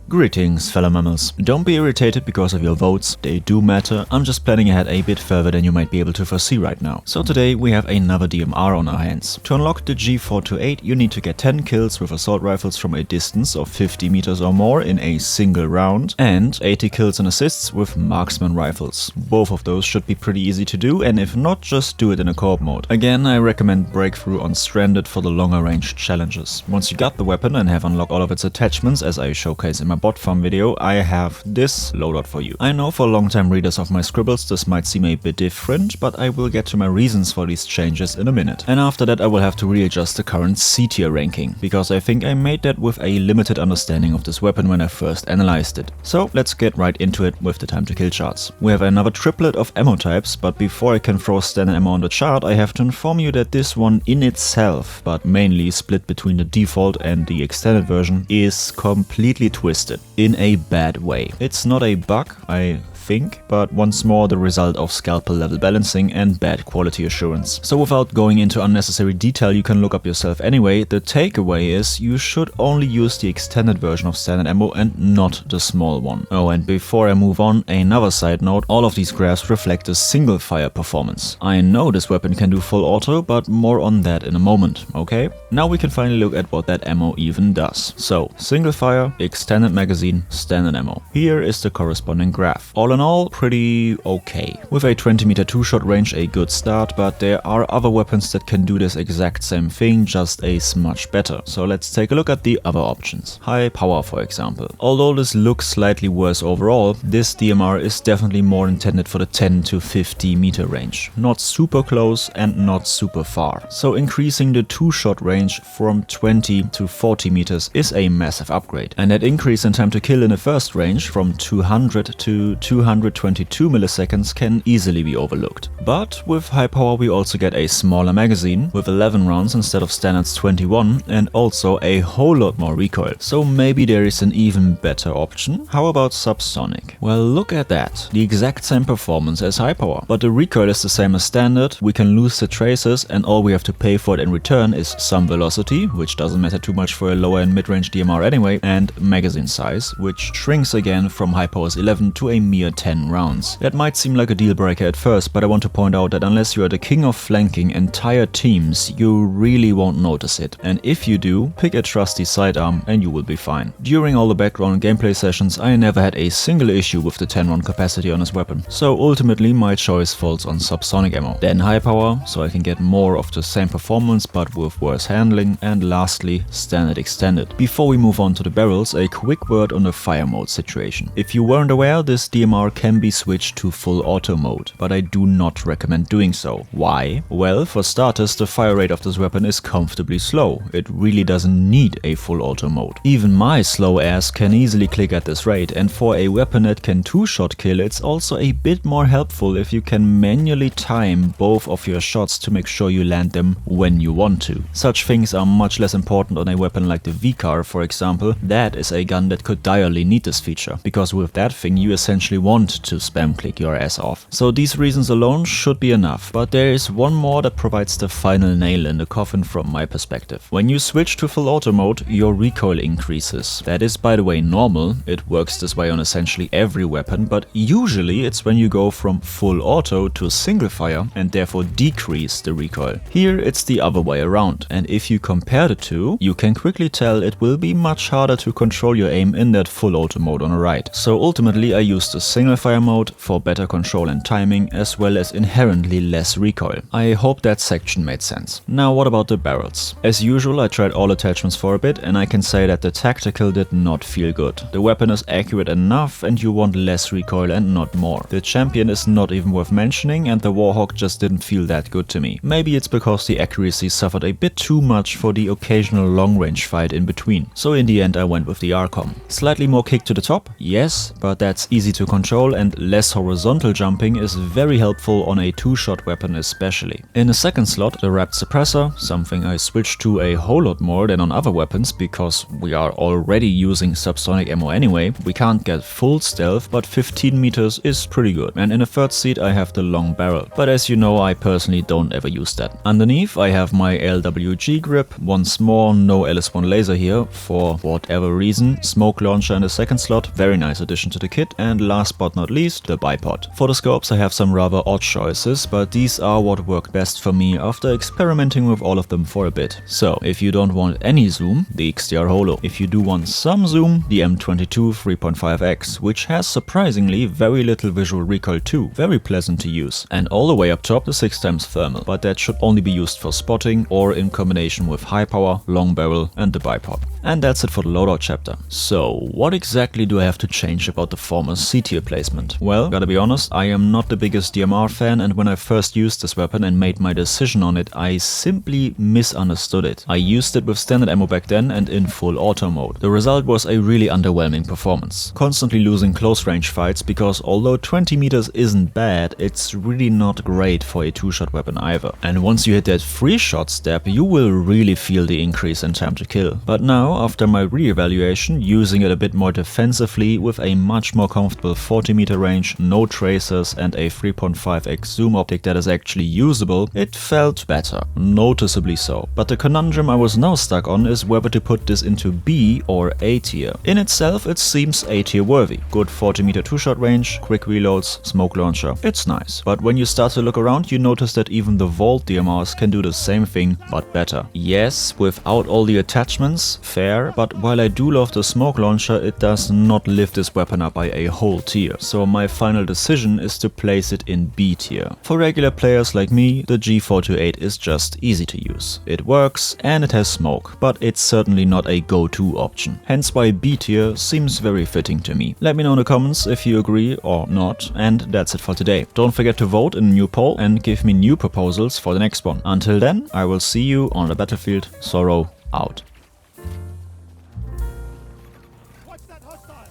Greetings, fellow mammals. Don't be irritated because of your votes, they do matter. I'm just planning ahead a bit further than you might be able to foresee right now. So today we have another DMR on our hands. To unlock the G428 you need to get 10 kills with assault rifles from a distance of 50 meters or more in a single round, and 80 kills and assists with marksman rifles. Both of those should be pretty easy to do, and if not, just do it in a co-op mode. Again, I recommend Breakthrough on Stranded for the longer range challenges. Once you got the weapon and have unlocked all of its attachments, as I showcase in my bot farm video, I have this loadout for you. I know for long-time readers of my scribbles this might seem a bit different, but I will get to my reasons for these changes in a minute. And after that I will have to readjust the current C tier ranking, because I think I made that with a limited understanding of this weapon when I first analyzed it. So let's get right into it with the time to kill charts. We have another triplet of ammo types, but before I can throw standard ammo on the chart, I have to inform you that this one in itself, but mainly split between the default and the extended version, is completely twisted. In a bad way. It's not a bug, I think, but once more the result of scalpel level balancing and bad quality assurance. So without going into unnecessary detail, you can look up yourself anyway. The takeaway is you should only use the extended version of standard ammo and not the small one. Oh, and before I move on, another side note, all of these graphs reflect the single fire performance. I know this weapon can do full auto, but more on that in a moment, okay? Now we can finally look at what that ammo even does. So, single fire, extended magazine, standard ammo. Here is the corresponding graph. All in all, pretty okay. With a 20 meter 2-shot range, a good start, but there are other weapons that can do this exact same thing, just a smudge better. So let's take a look at the other options. High power, for example. Although this looks slightly worse overall, this DMR is definitely more intended for the 10 to 50 meter range. Not super close and not super far. So increasing the 2-shot range from 20 to 40 meters is a massive upgrade. And that increase in time to kill in the first range from 200 to 222 milliseconds can easily be overlooked. But with high power we also get a smaller magazine with 11 rounds instead of standard's 21, and also a whole lot more recoil. So maybe there is an even better option. How about subsonic? Well, look at that. The exact same performance as high power, but the recoil is the same as standard. We can lose the traces and all we have to pay for it in return is some velocity, which doesn't matter too much for a lower and mid-range DMR anyway, and magazine size, which shrinks again from high power's 11 to a mere 10 rounds. That might seem like a deal breaker at first, but I want to point out that unless you are the king of flanking entire teams, you really won't notice it. And if you do, pick a trusty sidearm and you will be fine. During all the background gameplay sessions, I never had a single issue with the 10 round capacity on this weapon. So ultimately my choice falls on subsonic ammo. Then high power, so I can get more of the same performance but with worse handling, and lastly standard extended. Before we move on to the barrels, a quick word on the fire mode situation. If you weren't aware, this DMR can be switched to full auto mode, but I do not recommend doing so. Why? Well, for starters, the fire rate of this weapon is comfortably slow. It really doesn't need a full auto mode. Even my slow ass can easily click at this rate, and for a weapon that can 2-shot kill, it's also a bit more helpful if you can manually time both of your shots to make sure you land them when you want to. Such things are much less important on a weapon like the V-Car, for example. That is a gun that could direly need this feature, because with that thing you essentially want to spam click your ass off. So these reasons alone should be enough, but there is one more that provides the final nail in the coffin from my perspective. When you switch to full auto mode, your recoil increases. That is, by the way, normal. It works this way on essentially every weapon, but usually it's when you go from full auto to single fire and therefore decrease the recoil. Here it's the other way around, and if you compare the two, you can quickly tell it will be much harder to control your aim in that full auto mode on the right. So ultimately I used the single fire mode for better control and timing, as well as inherently less recoil. I hope that section made sense. Now what about the barrels? As usual, I tried all attachments for a bit, and I can say that the tactical did not feel good. The weapon is accurate enough and you want less recoil and not more. The champion is not even worth mentioning, and the Warhawk just didn't feel that good to me. Maybe it's because the accuracy suffered a bit too much for the occasional long range fight in between. So in the end I went with the Arcom. Slightly more kick to the top, yes, but that's easy to control control and less horizontal jumping is very helpful on a 2-shot weapon especially. In the second slot, the wrapped suppressor, something I switched to a whole lot more than on other weapons because we are already using subsonic ammo anyway. We can't get full stealth, but 15 meters is pretty good. And in the third seat I have the long barrel, but as you know I personally don't ever use that. Underneath I have my LWG grip, once more no LS1 laser here for whatever reason, smoke launcher in the second slot, very nice addition to the kit, and last but not least the bipod. For the scopes I have some rather odd choices, but these are what worked best for me after experimenting with all of them for a bit. So if you don't want any zoom, the XTR Holo. If you do want some zoom, the M22 3.5X, which has surprisingly very little visual recoil too, very pleasant to use. And all the way up top the 6x thermal, but that should only be used for spotting or in combination with high power, long barrel and the bipod. And that's it for the loadout chapter. So what exactly do I have to change about the former C-tier placement? Well, gotta be honest, I am not the biggest DMR fan, and when I first used this weapon and made my decision on it, I simply misunderstood it. I used it with standard ammo back then and in full auto mode. The result was a really underwhelming performance. Constantly losing close range fights because although 20 meters isn't bad, it's really not great for a 2-shot weapon either. And once you hit that 3-shot step, you will really feel the increase in time to kill. But now, after my re-evaluation, using it a bit more defensively with a much more comfortable 40 meter range, no tracers and a 3.5x zoom optic that is actually usable, it felt better, noticeably so. But the conundrum I was now stuck on is whether to put this into B or A tier. In itself it seems A tier worthy. Good 40 meter 2-shot range, quick reloads, smoke launcher, it's nice. But when you start to look around you notice that even the Vault DMRs can do the same thing but better. Yes, without all the attachments, fair, but while I do love the smoke launcher, it does not lift this weapon up by a whole tier. So my final decision is to place it in B tier. For regular players like me, the G428 is just easy to use. It works and it has smoke, but it's certainly not a go-to option. Hence why B tier seems very fitting to me. Let me know in the comments if you agree or not, and that's it for today. Don't forget to vote in a new poll and give me new proposals for the next one. Until then, I will see you on the battlefield. Sorrow out. Watch that hostile!